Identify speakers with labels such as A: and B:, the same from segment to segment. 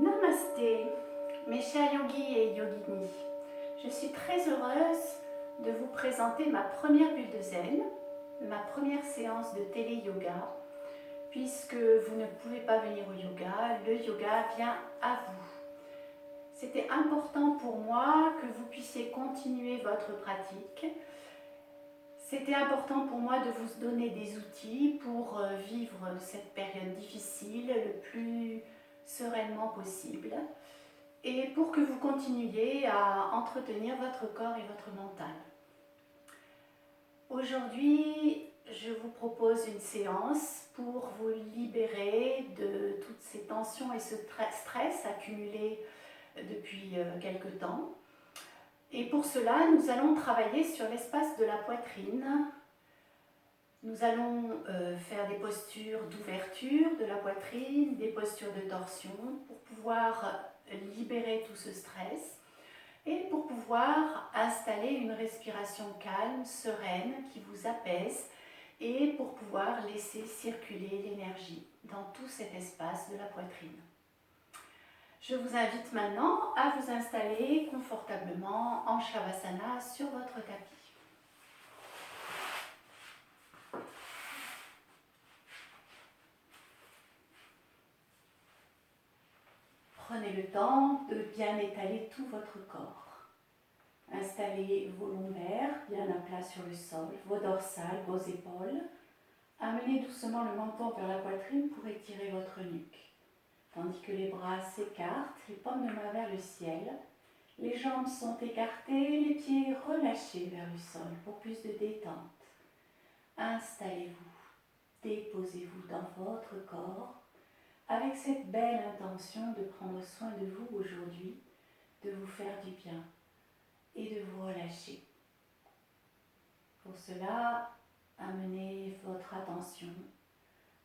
A: Namasté, mes chers yogis et yoginis. Je suis très heureuse de vous présenter ma première bulle de zen, ma première séance de télé-yoga. Puisque vous ne pouvez pas venir au yoga, le yoga vient à vous. C'était important pour moi que vous puissiez continuer votre pratique. C'était important pour moi de vous donner des outils pour vivre cette période difficile le plus sereinement possible et pour que vous continuiez à entretenir votre corps et votre mental. Aujourd'hui, je vous propose une séance pour vous libérer de toutes ces tensions et ce stress accumulé depuis quelque temps. Et pour cela, nous allons travailler sur l'espace de la poitrine. Nous allons faire des postures d'ouverture de la poitrine, des postures de torsion pour pouvoir libérer tout ce stress et pour pouvoir installer une respiration calme, sereine, qui vous apaise et pour pouvoir laisser circuler l'énergie dans tout cet espace de la poitrine. Je vous invite maintenant à vous installer confortablement en Shavasana sur votre tapis. Prenez le temps de bien étaler tout votre corps. Installez vos lombaires bien à plat sur le sol, vos dorsales, vos épaules. Amenez doucement le menton vers la poitrine pour étirer votre nuque. Tandis que les bras s'écartent, les paumes de main vers le ciel, les jambes sont écartées, les pieds relâchés vers le sol pour plus de détente. Installez-vous, déposez-vous dans votre corps avec cette belle intention de prendre soin de vous aujourd'hui, de vous faire du bien et de vous relâcher. Pour cela, amenez votre attention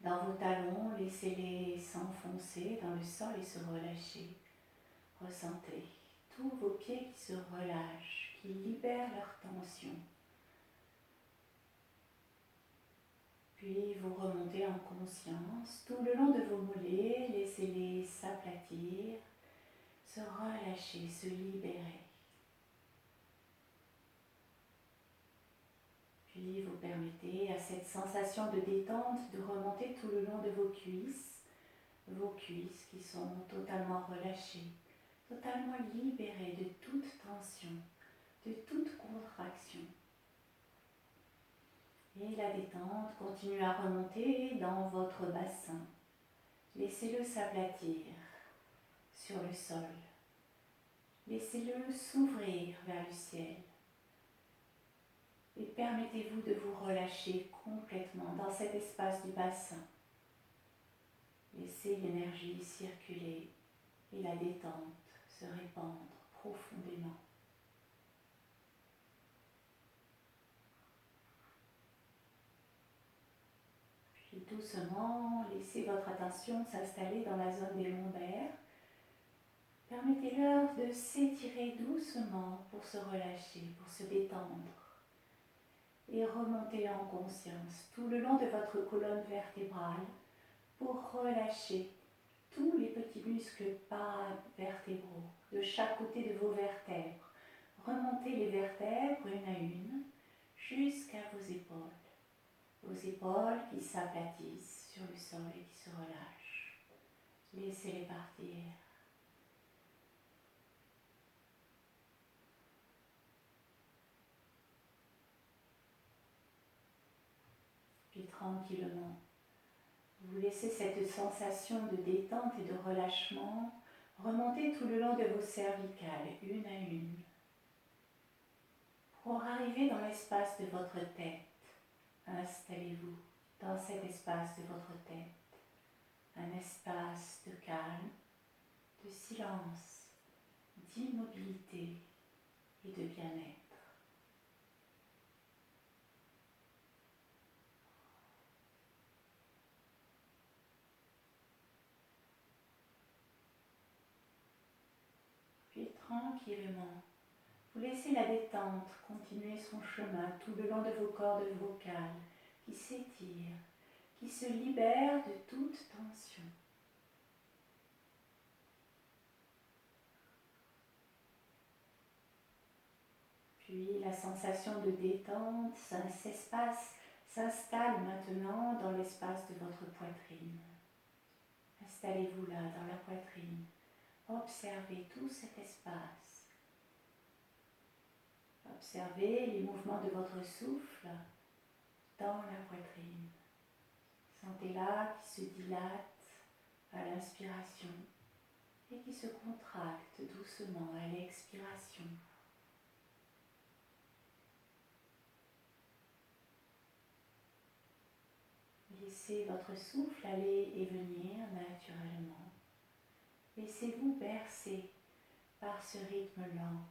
A: dans vos talons, laissez-les s'enfoncer dans le sol et se relâcher. Ressentez tous vos pieds qui se relâchent, qui libèrent leur tension. Puis vous remontez en conscience tout le long de vos mollets, laissez-les s'aplatir, se relâcher, se libérer. Puis vous permettez à cette sensation de détente de remonter tout le long de vos cuisses qui sont totalement relâchées, totalement libérées de toute tension, de toute contraction. Et la détente continue à remonter dans votre bassin. Laissez-le s'aplatir sur le sol. Laissez-le s'ouvrir vers le ciel. Et permettez-vous de vous relâcher complètement dans cet espace du bassin. Laissez l'énergie circuler et la détente se répandre profondément. Puis doucement, laissez votre attention s'installer dans la zone des lombaires. Permettez-leur de s'étirer doucement pour se relâcher, pour se détendre. Et remontez en conscience tout le long de votre colonne vertébrale pour relâcher tous les petits muscles paravertébraux de chaque côté de vos vertèbres. Remontez les vertèbres une à une jusqu'à vos épaules. Vos épaules qui s'aplatissent sur le sol et qui se relâchent. Laissez-les partir. Puis tranquillement, vous laissez cette sensation de détente et de relâchement remonter tout le long de vos cervicales, une à une, pour arriver dans l'espace de votre tête. Installez-vous dans cet espace de votre tête, un espace de calme, de silence, d'immobilité et de bien-être. Puis tranquillement, vous laissez la détente continuer son chemin tout le long de vos cordes vocales qui s'étirent, qui se libèrent de toute tension. Puis la sensation de détente s'installe maintenant dans l'espace de votre poitrine. Installez-vous là, dans la poitrine. Observez tout cet espace. Observez les mouvements de votre souffle dans la poitrine. Sentez-la qui se dilate à l'inspiration et qui se contracte doucement à l'expiration. Laissez votre souffle aller et venir naturellement. Laissez-vous bercer par ce rythme lent,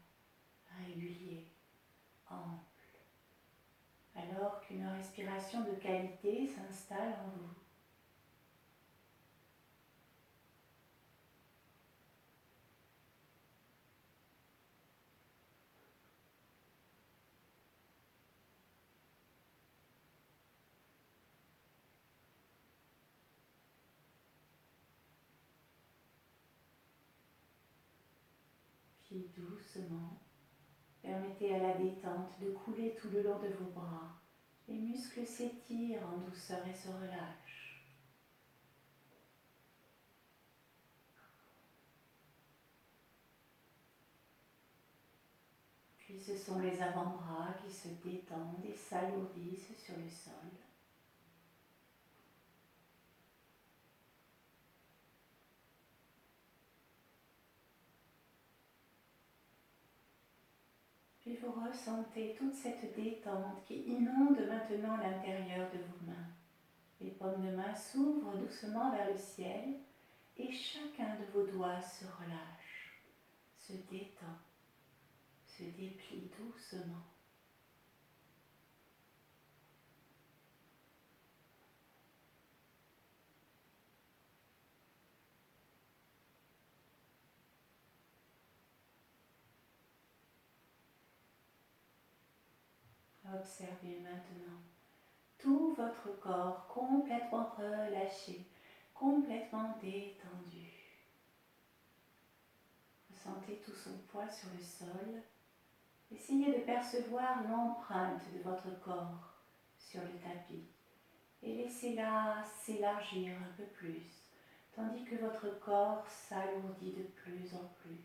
A: régulier, ample, alors qu'une respiration de qualité s'installe en vous. Puis doucement, permettez à la détente de couler tout le long de vos bras. Les muscles s'étirent en douceur et se relâchent. Puis ce sont les avant-bras qui se détendent et s'alourdissent sur le sol. Puis vous ressentez toute cette détente qui inonde maintenant l'intérieur de vos mains. Les paumes de main s'ouvrent doucement vers le ciel et chacun de vos doigts se relâche, se détend, se déplie doucement. Observez maintenant tout votre corps complètement relâché, complètement détendu. Ressentez tout son poids sur le sol. Essayez de percevoir l'empreinte de votre corps sur le tapis et laissez-la s'élargir un peu plus, tandis que votre corps s'alourdit de plus en plus.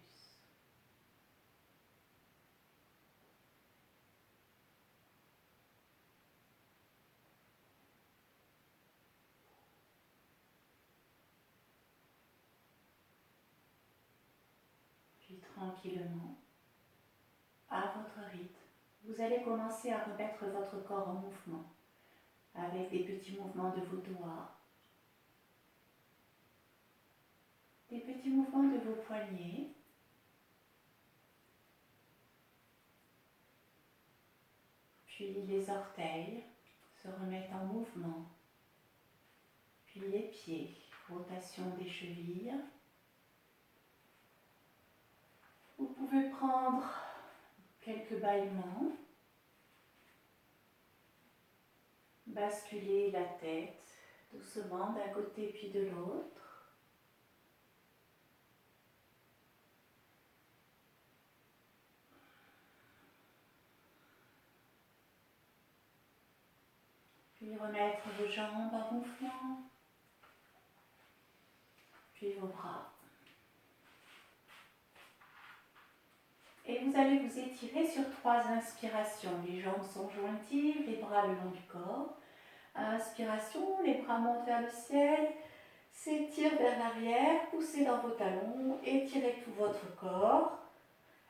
A: Puis tranquillement, à votre rythme, vous allez commencer à remettre votre corps en mouvement avec des petits mouvements de vos doigts, des petits mouvements de vos poignets, puis les orteils se remettent en mouvement, puis les pieds, rotation des chevilles. Vous pouvez prendre quelques bâillements, basculer la tête doucement d'un côté puis de l'autre. Puis remettre vos jambes en mouvement, puis vos bras. Et vous allez vous étirer sur 3 inspirations. Les jambes sont jointives, les bras le long du corps. Inspiration, les bras montent vers le ciel, s'étirent vers l'arrière, poussez dans vos talons, étirez tout votre corps.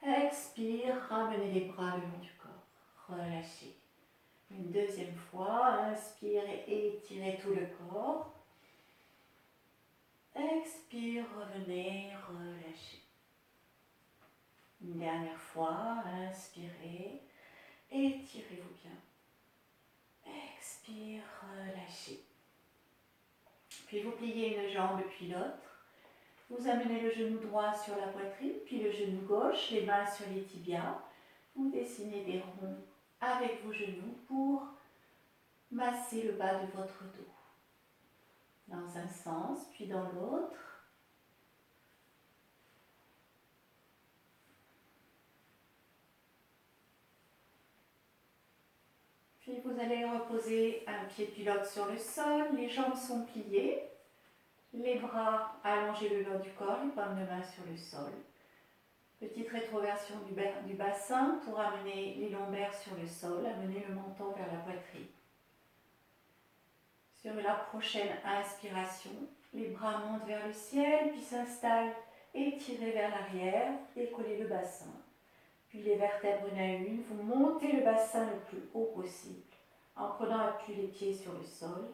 A: Expire, ramenez les bras le long du corps, relâchez. Une deuxième fois, inspire et étirez tout le corps. Expire, revenez, relâchez. Une dernière fois, inspirez, étirez-vous bien. Expire, relâchez. Puis vous pliez une jambe puis l'autre. Vous amenez le genou droit sur la poitrine, puis le genou gauche, les mains sur les tibias. Vous dessinez des ronds avec vos genoux pour masser le bas de votre dos. Dans un sens, puis dans l'autre. Puis vous allez reposer un pied pilote sur le sol, les jambes sont pliées, les bras allongés le long du corps, les paumes de main sur le sol. Petite rétroversion du bassin pour amener les lombaires sur le sol, amener le menton vers la poitrine. Sur la prochaine inspiration, les bras montent vers le ciel, puis s'installent étirés vers l'arrière, décollez le bassin. Puis les vertèbres une à une, vous montez le bassin le plus haut possible en prenant appui les pieds sur le sol.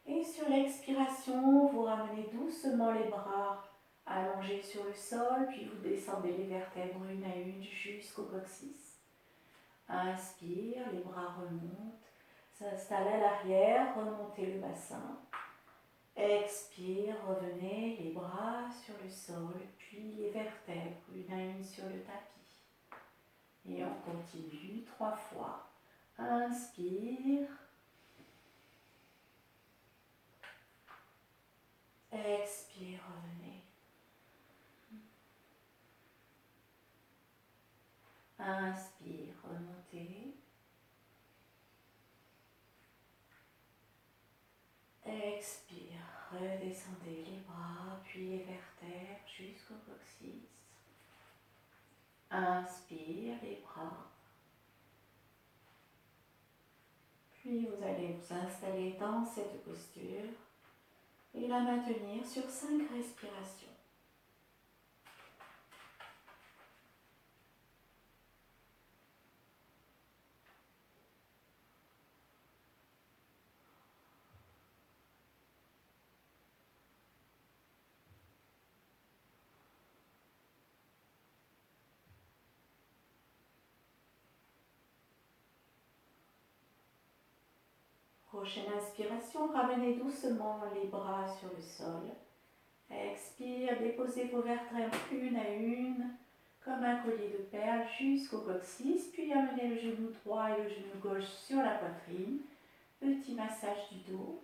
A: Et sur l'expiration, vous ramenez doucement les bras allongés sur le sol, puis vous descendez les vertèbres une à une jusqu'au coccyx. Inspire, les bras remontent, s'installent à l'arrière, remontez le bassin. Expire, revenez les bras sur le sol, puis les vertèbres une à une sur le tapis. Et on continue 3 fois. Inspire. Expire, revenez. Inspire, remontez. Expire, redescendez les bras, puis les vertèbres jusqu'au coccyx. Inspire les bras. Puis vous allez vous installer dans cette posture et la maintenir sur 5 respirations. Prochaine inspiration, ramenez doucement les bras sur le sol. Expire, déposez vos vertèbres une à une, comme un collier de perles jusqu'au coccyx, puis amenez le genou droit et le genou gauche sur la poitrine. Petit massage du dos.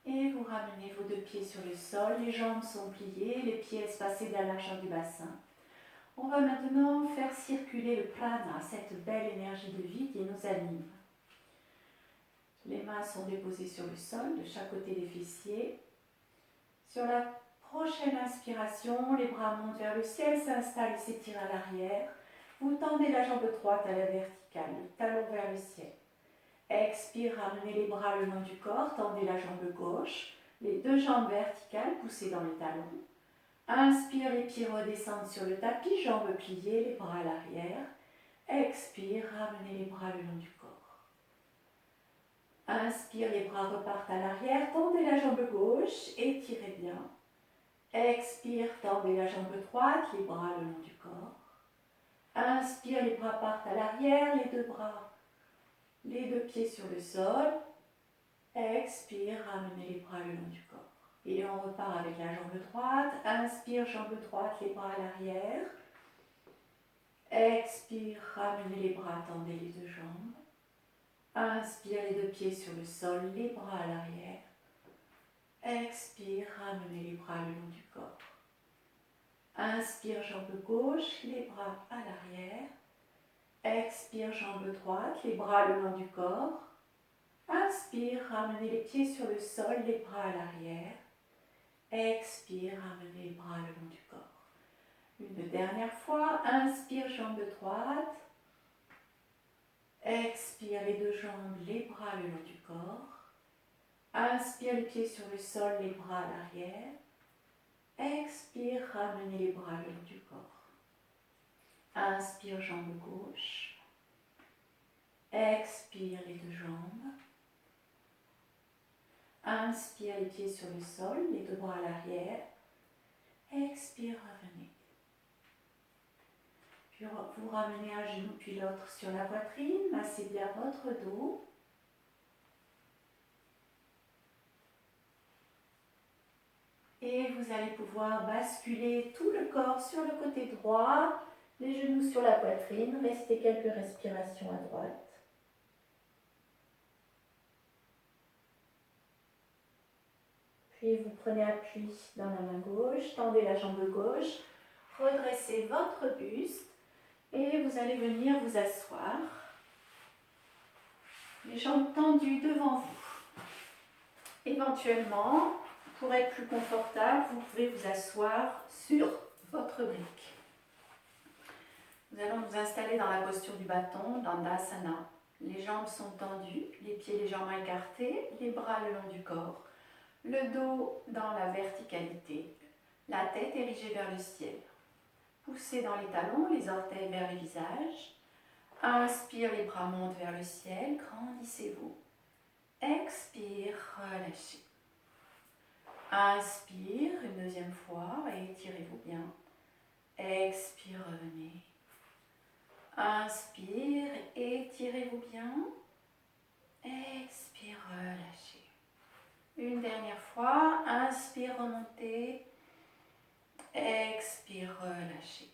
A: Et vous ramenez vos 2 pieds sur le sol, les jambes sont pliées, les pieds espacés de la largeur du bassin. On va maintenant faire circuler le prana, cette belle énergie de vie qui nous anime. Les mains sont déposées sur le sol, de chaque côté des fessiers. Sur la prochaine inspiration, les bras montent vers le ciel, s'installent et s'étirent à l'arrière. Vous tendez la jambe droite à la verticale, le talon vers le ciel. Expire, ramenez les bras le long du corps, tendez la jambe gauche, les 2 jambes verticales poussées dans les talons. Inspire, les pieds redescendent sur le tapis, jambes pliées, les bras à l'arrière. Expire, ramenez les bras le long du corps. Inspire, les bras repartent à l'arrière, tendez la jambe gauche, étirez bien. Expire, tendez la jambe droite, les bras le long du corps. Inspire, les bras partent à l'arrière, les 2 bras, les 2 pieds sur le sol. Expire, ramenez les bras le long du corps. Et on repart avec la jambe droite. Inspire, jambe droite, les bras à l'arrière. Expire, ramenez les bras, tendez les 2 jambes. Inspire, les 2 pieds sur le sol, les bras à l'arrière. Expire, ramenez les bras le long du corps. Inspire, jambe gauche, les bras à l'arrière. Expire, jambe droite, les bras le long du corps. Inspire, ramenez les pieds sur le sol, les bras à l'arrière. Expire, ramenez les bras le long du corps. Une dernière fois, inspire, jambe droite. Expire, les 2 jambes, les bras le long du corps. Inspire, les pieds sur le sol, les bras à l'arrière. Expire, ramenez les bras le long du corps. Inspire, jambe gauche. Expire, les 2 jambes. Inspire, les pieds sur le sol, les 2 bras à l'arrière. Expire, revenez. Puis vous ramenez un genou puis l'autre sur la poitrine, massez bien votre dos. Et vous allez pouvoir basculer tout le corps sur le côté droit, les genoux sur la poitrine, restez quelques respirations à droite. Puis vous prenez appui dans la main gauche, tendez la jambe gauche, redressez votre buste et vous allez venir vous asseoir. Les jambes tendues devant vous. Éventuellement, pour être plus confortable, vous pouvez vous asseoir sur votre brique. Nous allons nous installer dans la posture du bâton, Dandasana. Les jambes sont tendues, les pieds légèrement écartés, les bras le long du corps, le dos dans la verticalité, la tête érigée vers le ciel. Poussez dans les talons, les orteils vers le visage. Inspire, les bras montent vers le ciel, grandissez-vous. Expire, relâchez. Inspire une deuxième fois et étirez-vous bien. Expire, revenez. Inspire, étirez-vous bien. Expire, relâchez. Une dernière fois, inspire, remontez. Expire, relâchez.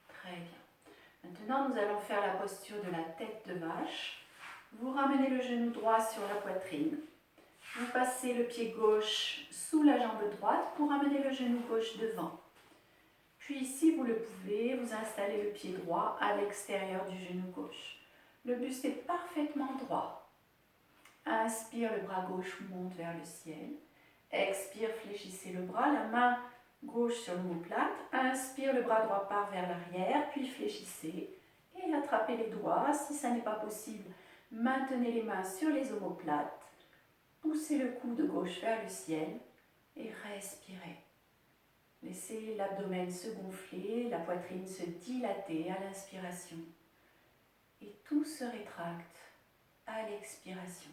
A: Très bien. Maintenant, nous allons faire la posture de la tête de vache. Vous ramenez le genou droit sur la poitrine. Vous passez le pied gauche sous la jambe droite pour ramener le genou gauche devant. Puis, si vous le pouvez, vous installez le pied droit à l'extérieur du genou gauche. Le buste est parfaitement droit. Inspire, le bras gauche monte vers le ciel. Expire, fléchissez le bras, la main gauche sur l'omoplate. Inspire, le bras droit part vers l'arrière, puis fléchissez et attrapez les doigts. Si ça n'est pas possible, maintenez les mains sur les omoplates. Poussez le coude gauche vers le ciel et respirez. Laissez l'abdomen se gonfler, la poitrine se dilater à l'inspiration. Et tout se rétracte à l'expiration.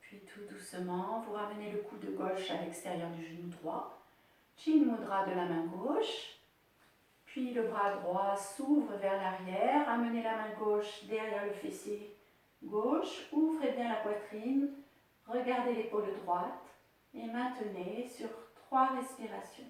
A: Puis tout doucement, vous ramenez le coude gauche à l'extérieur du genou droit. Chin Mudra de la main gauche. Puis le bras droit s'ouvre vers l'arrière. Amenez la main gauche derrière le fessier gauche. Ouvrez bien la poitrine. Regardez l'épaule droite. Et maintenez sur 3 respirations.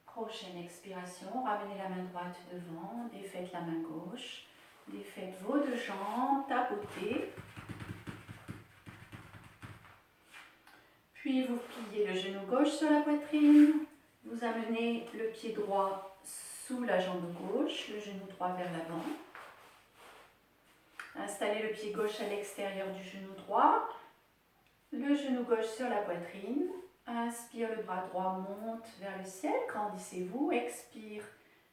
A: Prochaine expiration, ramenez la main droite devant, défaites la main gauche, défaites vos deux jambes, tapotez. Puis vous pliez le genou gauche sur la poitrine, vous amenez le pied droit sous la jambe gauche, le genou droit vers l'avant. Installez le pied gauche à l'extérieur du genou droit, le genou gauche sur la poitrine. Inspire, le bras droit monte vers le ciel, grandissez-vous. Expire,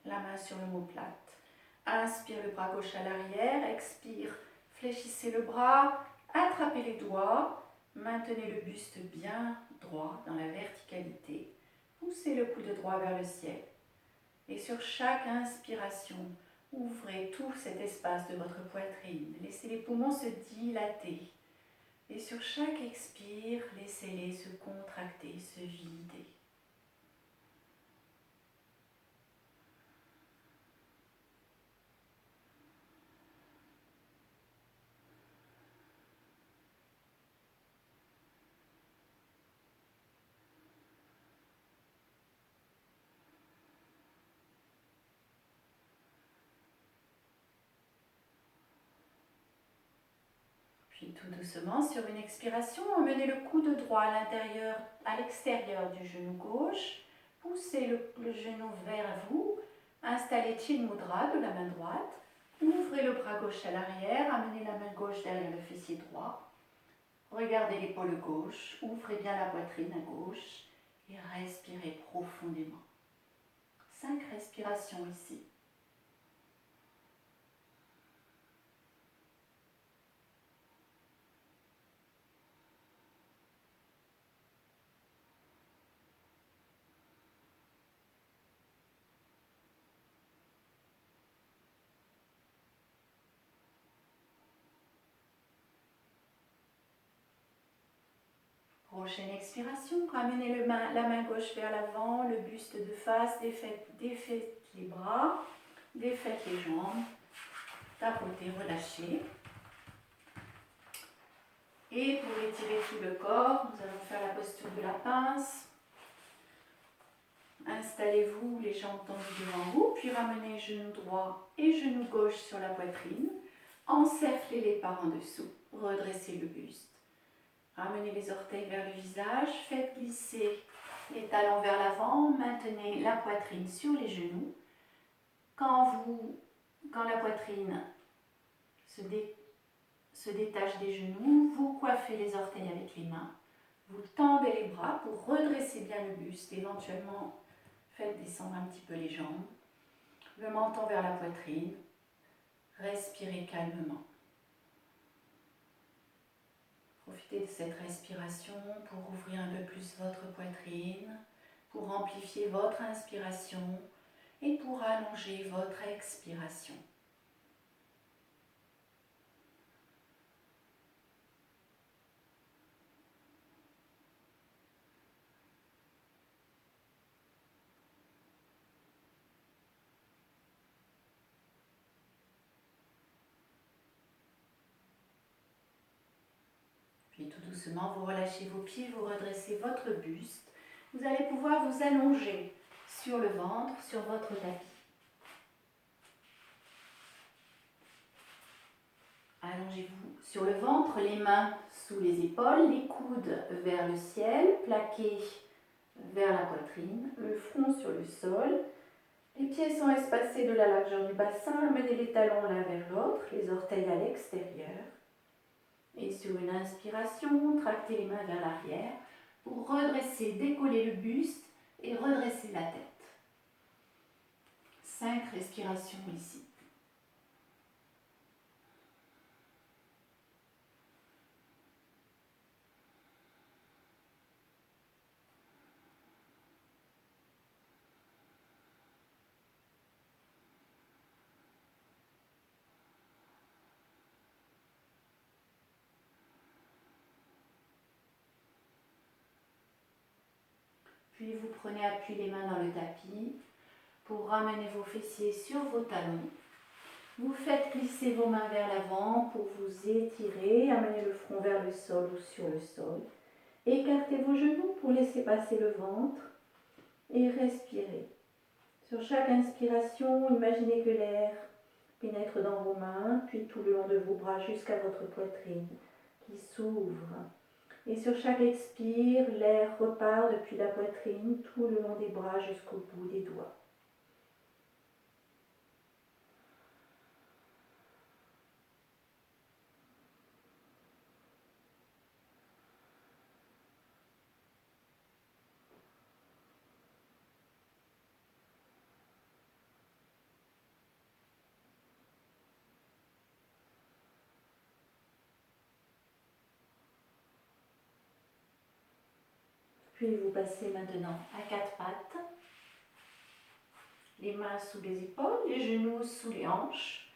A: la main sur l'omoplate. Inspire, le bras gauche à l'arrière. Expire, fléchissez le bras, attrapez les doigts. Maintenez le buste bien droit dans la verticalité. Poussez le coude droit vers le ciel. Et sur chaque inspiration, ouvrez tout cet espace de votre poitrine. Laissez les poumons se dilater. Et sur chaque expire, laissez-les se contracter, se vider. Puis tout doucement, sur une expiration, emmenez le coude droit à l'extérieur du genou gauche. Poussez le genou vers vous. Installez Chin Mudra de la main droite. Ouvrez le bras gauche à l'arrière. Amenez la main gauche derrière le fessier droit. Regardez l'épaule gauche. Ouvrez bien la poitrine à gauche. Et respirez profondément. 5 respirations ici. Prochaine expiration, ramenez la main gauche vers l'avant, le buste de face, défaites les bras, défaites les jambes, tapotez, relâchez. Et pour étirer tout le corps, nous allons faire la posture de la pince. Installez-vous les jambes tendues devant vous, puis ramenez genou droit et genou gauche sur la poitrine. Encerclez les pas en dessous, redressez le buste. Ramenez les orteils vers le visage, faites glisser les talons vers l'avant, maintenez la poitrine sur les genoux. Quand la poitrine se détache des genoux, vous coiffez les orteils avec les mains. Vous tendez les bras pour redresser bien le buste. Éventuellement, faites descendre un petit peu les jambes. Le menton vers la poitrine. Respirez calmement. Profitez de cette respiration pour ouvrir un peu plus votre poitrine, pour amplifier votre inspiration et pour allonger votre expiration. Puis tout doucement, vous relâchez vos pieds, vous redressez votre buste. Vous allez pouvoir vous allonger sur le ventre, sur votre tapis. Allongez-vous sur le ventre, les mains sous les épaules, les coudes vers le ciel, plaqués vers la poitrine, le front sur le sol. Les pieds sont espacés de la largeur du bassin, amenez les talons l'un vers l'autre, les orteils à l'extérieur. Et sur une inspiration, tractez les mains vers l'arrière pour redresser, décoller le buste et redresser la tête. 5 respirations ici. Puis vous prenez appui les mains dans le tapis pour ramener vos fessiers sur vos talons. Vous faites glisser vos mains vers l'avant pour vous étirer, amener le front vers le sol ou sur le sol. Écartez vos genoux pour laisser passer le ventre et respirez. Sur chaque inspiration, imaginez que l'air pénètre dans vos mains, puis tout le long de vos bras jusqu'à votre poitrine qui s'ouvre. Et sur chaque expire, l'air repart depuis la poitrine, tout le long des bras jusqu'au bout des doigts. Puis vous passez maintenant à 4 pattes, les mains sous les épaules, les genoux sous les hanches.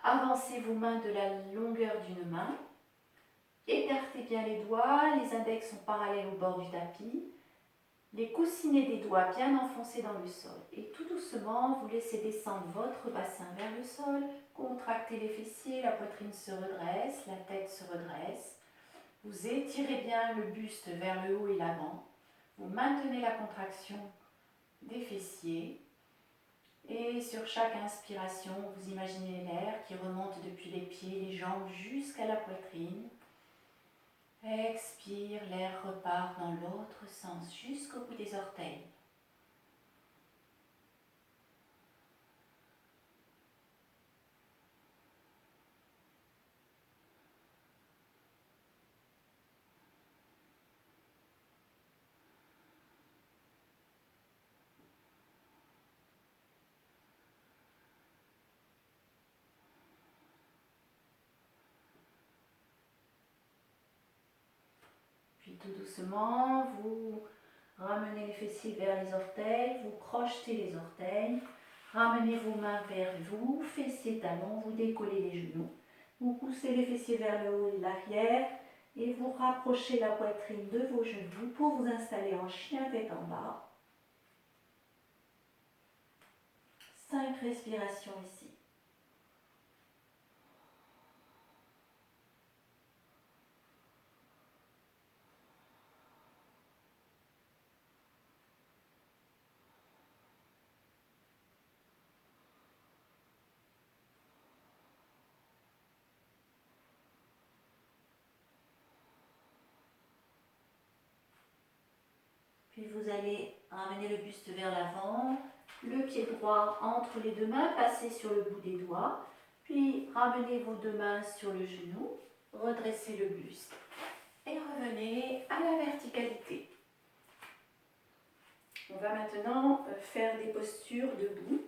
A: Avancez vos mains de la longueur d'une main. Écartez bien les doigts, les index sont parallèles au bord du tapis. Les coussinets des doigts bien enfoncés dans le sol. Et tout doucement, vous laissez descendre votre bassin vers le sol. Contractez les fessiers, la poitrine se redresse, la tête se redresse. Vous étirez bien le buste vers le haut et l'avant. Vous maintenez la contraction des fessiers. Et sur chaque inspiration, vous imaginez l'air qui remonte depuis les pieds, les jambes jusqu'à la poitrine. Expire, l'air repart dans l'autre sens jusqu'au bout des orteils. Puis tout doucement, vous ramenez les fessiers vers les orteils, vous crochetez les orteils, ramenez vos mains vers vous, fessiers talons, vous décollez les genoux. Vous poussez les fessiers vers le haut et l'arrière Et vous rapprochez la poitrine de vos genoux pour vous installer en chien tête en bas. 5 respirations ici. Puis vous allez ramener le buste vers l'avant, le pied droit entre les deux mains, passer sur le bout des doigts, puis ramenez vos deux mains sur le genou, redressez le buste et revenez à la verticalité. On va maintenant faire des postures debout.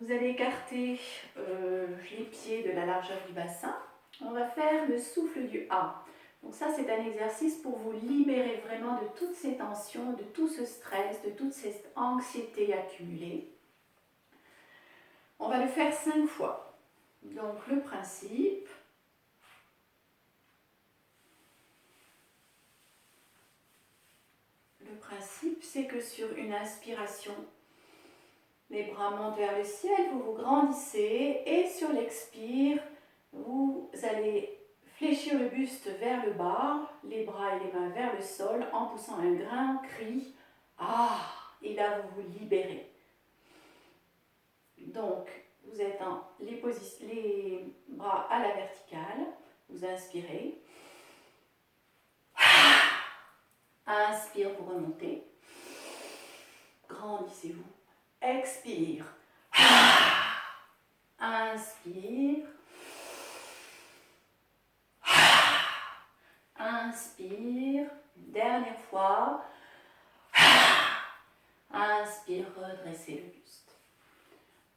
A: Vous allez écarter les pieds de la largeur du bassin. On va faire le souffle du A. Donc ça, c'est un exercice pour vous libérer vraiment de toutes ces tensions, de tout ce stress, de toute cette anxiété accumulée. On va le faire 5 fois. Donc le principe, c'est que sur une inspiration, les bras montent vers le ciel, vous vous grandissez et sur l'expire, vous allez fléchir le buste vers le bas, les bras et les mains vers le sol en poussant un grand cri. Ah! Et là, vous vous libérez. Donc, vous êtes les bras à la verticale. Vous inspirez. Inspire pour remonter. Grandissez-vous. Expire. Inspire. Inspire. Dernière fois. Inspire, redressez le buste.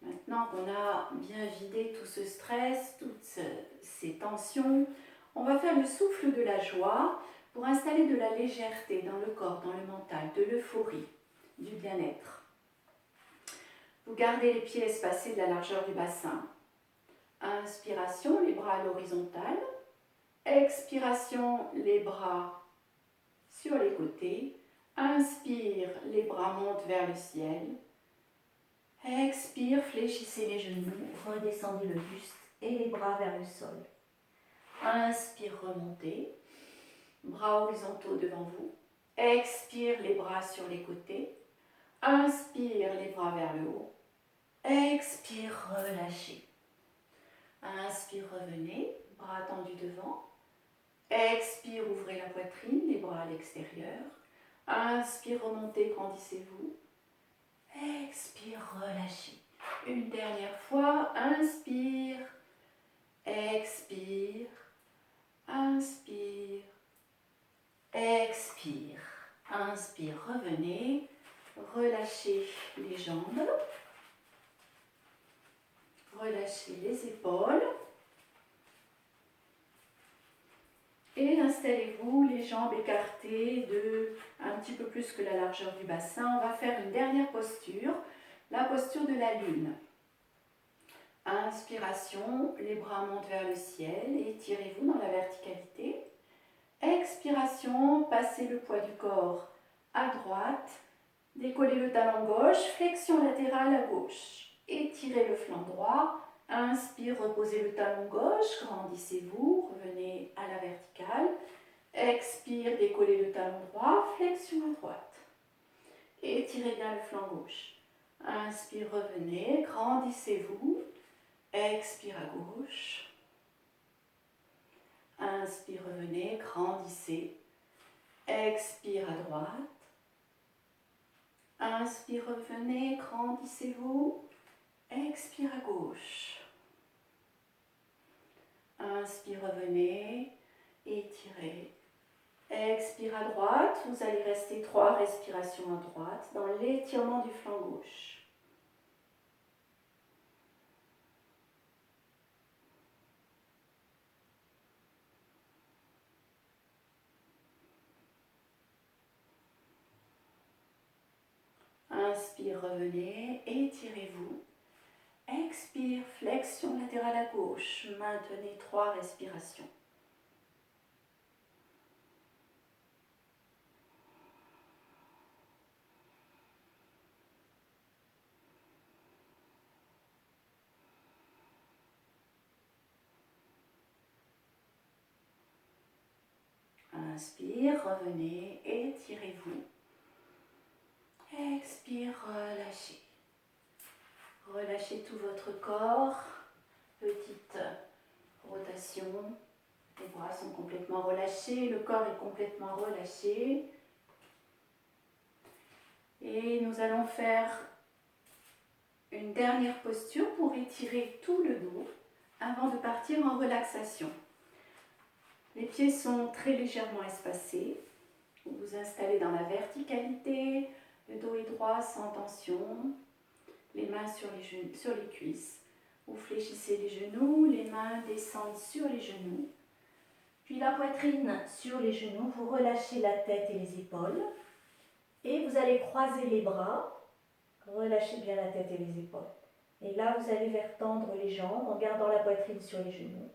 A: Maintenant qu'on a bien vidé tout ce stress, toutes ces tensions, on va faire le souffle de la joie pour installer de la légèreté dans le corps, dans le mental, de l'euphorie, du bien-être. Vous gardez les pieds espacés de la largeur du bassin. Inspiration, les bras à l'horizontale. Expiration, les bras sur les côtés. Inspire, les bras montent vers le ciel. Expire, fléchissez les genoux, redescendez le buste et les bras vers le sol. Inspire, remontez. Bras horizontaux devant vous. Expire, les bras sur les côtés. Inspire, les bras vers le haut. Expire, relâchez. Inspire, revenez, bras tendus devant. Expire, ouvrez la poitrine, les bras à l'extérieur. Inspire, remontez, grandissez-vous. Expire, relâchez. Une dernière fois, inspire, expire, inspire, expire. Inspire, revenez, relâchez les jambes, relâchez les épaules. Et installez-vous, les jambes écartées de un petit peu plus que la largeur du bassin. On va faire une dernière posture, la posture de la lune. Inspiration, les bras montent vers le ciel, étirez-vous dans la verticalité. Expiration, passez le poids du corps à droite, décollez le talon gauche, flexion latérale à gauche. Étirez le flanc droit. Inspire, reposez le talon gauche, grandissez-vous, revenez à la verticale. Expire, décollez le talon droit, flexion à droite. Étirez bien le flanc gauche. Inspire, revenez, grandissez-vous. Expire à gauche. Inspire, revenez, grandissez. Expire à droite. Inspire, revenez, grandissez-vous. Expire à gauche. Inspire, revenez, étirez. Expire à droite, vous allez rester 3 respirations à droite dans l'étirement du flanc gauche. Inspire, revenez, étirez-vous. Expire, flexion latérale à gauche. Maintenez 3 respirations. Inspire, revenez, étirez-vous. Expire, relâchez. Relâchez tout votre corps. Petite rotation. Les bras sont complètement relâchés, le corps est complètement relâché. Et nous allons faire une dernière posture pour étirer tout le dos avant de partir en relaxation. Les pieds sont très légèrement espacés. Vous vous installez dans la verticalité, le dos est droit sans tension, les mains sur les genoux, sur les cuisses. Vous fléchissez les genoux, les mains descendent sur les genoux. Puis la poitrine sur les genoux, vous relâchez la tête et les épaules. Et vous allez croiser les bras, relâchez bien la tête et les épaules. Et là, vous allez vers tendre les jambes en gardant la poitrine sur les genoux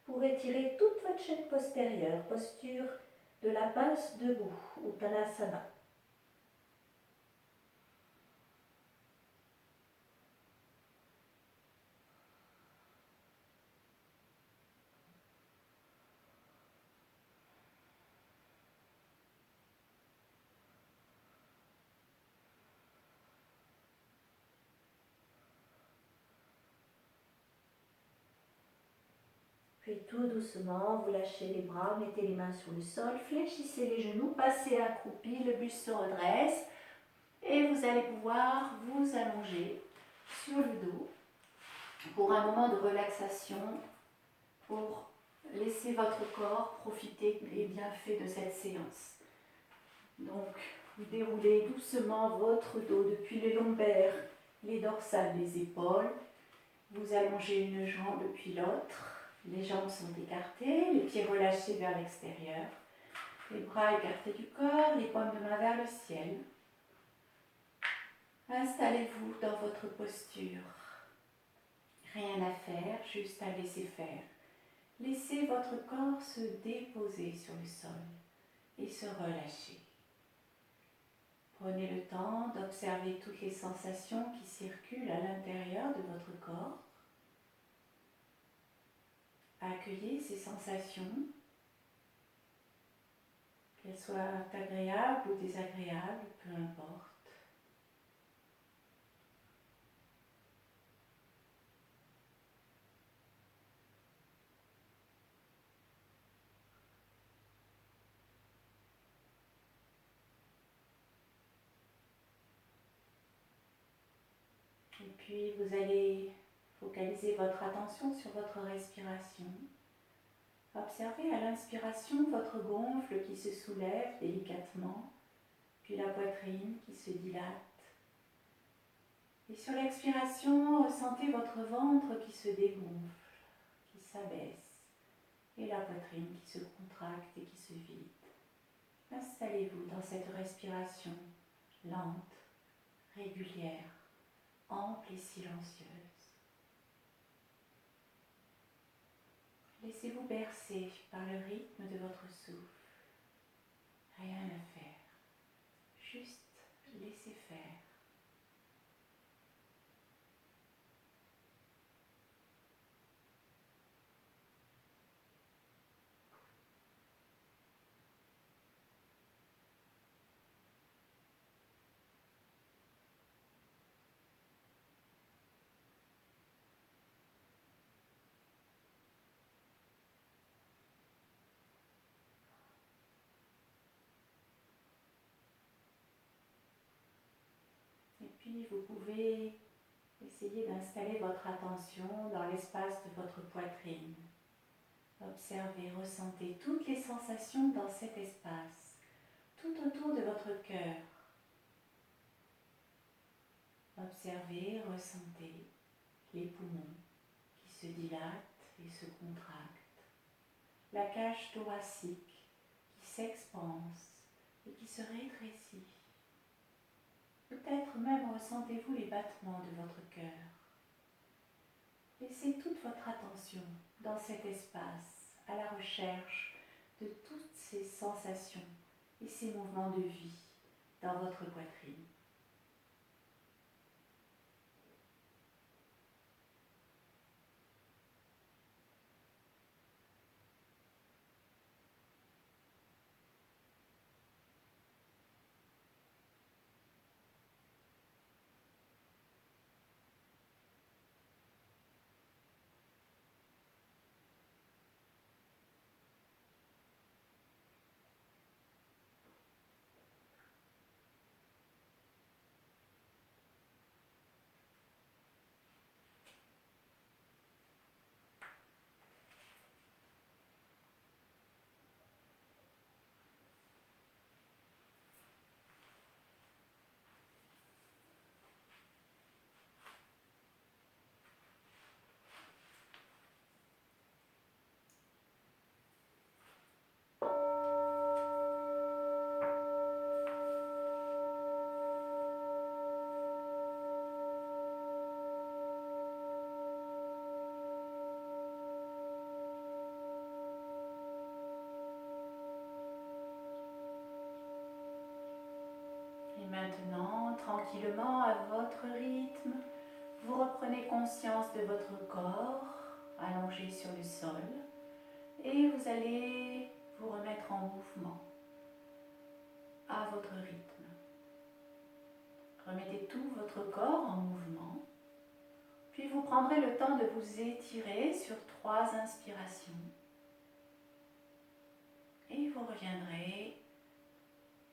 A: pour étirer toute votre chaîne postérieure, posture de la pince debout, Uttanasana. Puis tout doucement, vous lâchez les bras, mettez les mains sur le sol, fléchissez les genoux, passez accroupi, le buste se redresse et vous allez pouvoir vous allonger sur le dos pour un moment de relaxation, pour laisser votre corps profiter des bienfaits de cette séance. Donc, vous déroulez doucement votre dos depuis les lombaires, les dorsales, les épaules. Vous allongez une jambe puis l'autre. Les jambes sont écartées, les pieds relâchés vers l'extérieur. Les bras écartés du corps, les paumes de main vers le ciel. Installez-vous dans votre posture. Rien à faire, juste à laisser faire. Laissez votre corps se déposer sur le sol et se relâcher. Prenez le temps d'observer toutes les sensations qui circulent à l'intérieur de votre corps. Accueillez ces sensations, qu'elles soient agréables ou désagréables, peu importe. Et puis vous allez focaliser votre attention sur votre respiration. Observez à l'inspiration votre gonfle qui se soulève délicatement, puis la poitrine qui se dilate. Et sur l'expiration, ressentez votre ventre qui se dégonfle, qui s'abaisse, et la poitrine qui se contracte et qui se vide. Installez-vous dans cette respiration lente, régulière, ample et silencieuse. Laissez-vous bercer par le rythme de votre souffle. Rien à faire, juste laissez faire. Et puis vous pouvez essayer d'installer votre attention dans l'espace de votre poitrine. Observez, ressentez toutes les sensations dans cet espace, tout autour de votre cœur. Observez, ressentez les poumons qui se dilatent et se contractent, la cage thoracique qui s'expanse et qui se rétrécit. Peut-être même ressentez-vous les battements de votre cœur. Laissez toute votre attention dans cet espace à la recherche de toutes ces sensations et ces mouvements de vie dans votre poitrine. tranquillement à votre rythme. Vous reprenez conscience de votre corps allongé sur le sol et vous allez vous remettre en mouvement à votre rythme. Remettez tout votre corps en mouvement, puis vous prendrez le temps de vous étirer sur 3 inspirations et vous reviendrez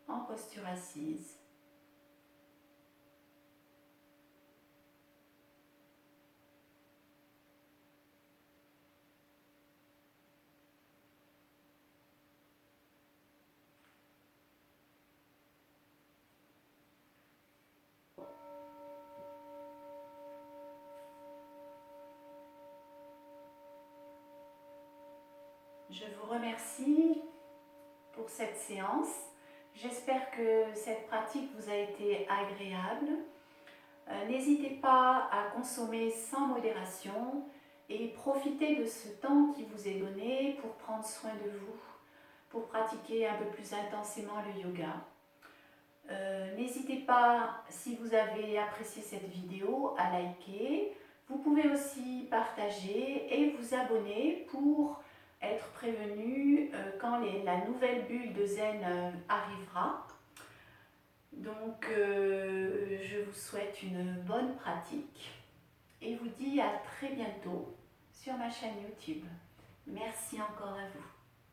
A: en posture assise. Je vous remercie pour cette séance. J'espère que cette pratique vous a été agréable. N'hésitez pas à consommer sans modération et profitez de ce temps qui vous est donné pour prendre soin de vous, pour pratiquer un peu plus intensément le yoga. N'hésitez pas, si vous avez apprécié cette vidéo, à liker. Vous pouvez aussi partager et vous abonner pour être prévenu quand la nouvelle bulle de Zen arrivera. Donc, je vous souhaite une bonne pratique et vous dis à très bientôt sur ma chaîne YouTube. Merci encore à vous.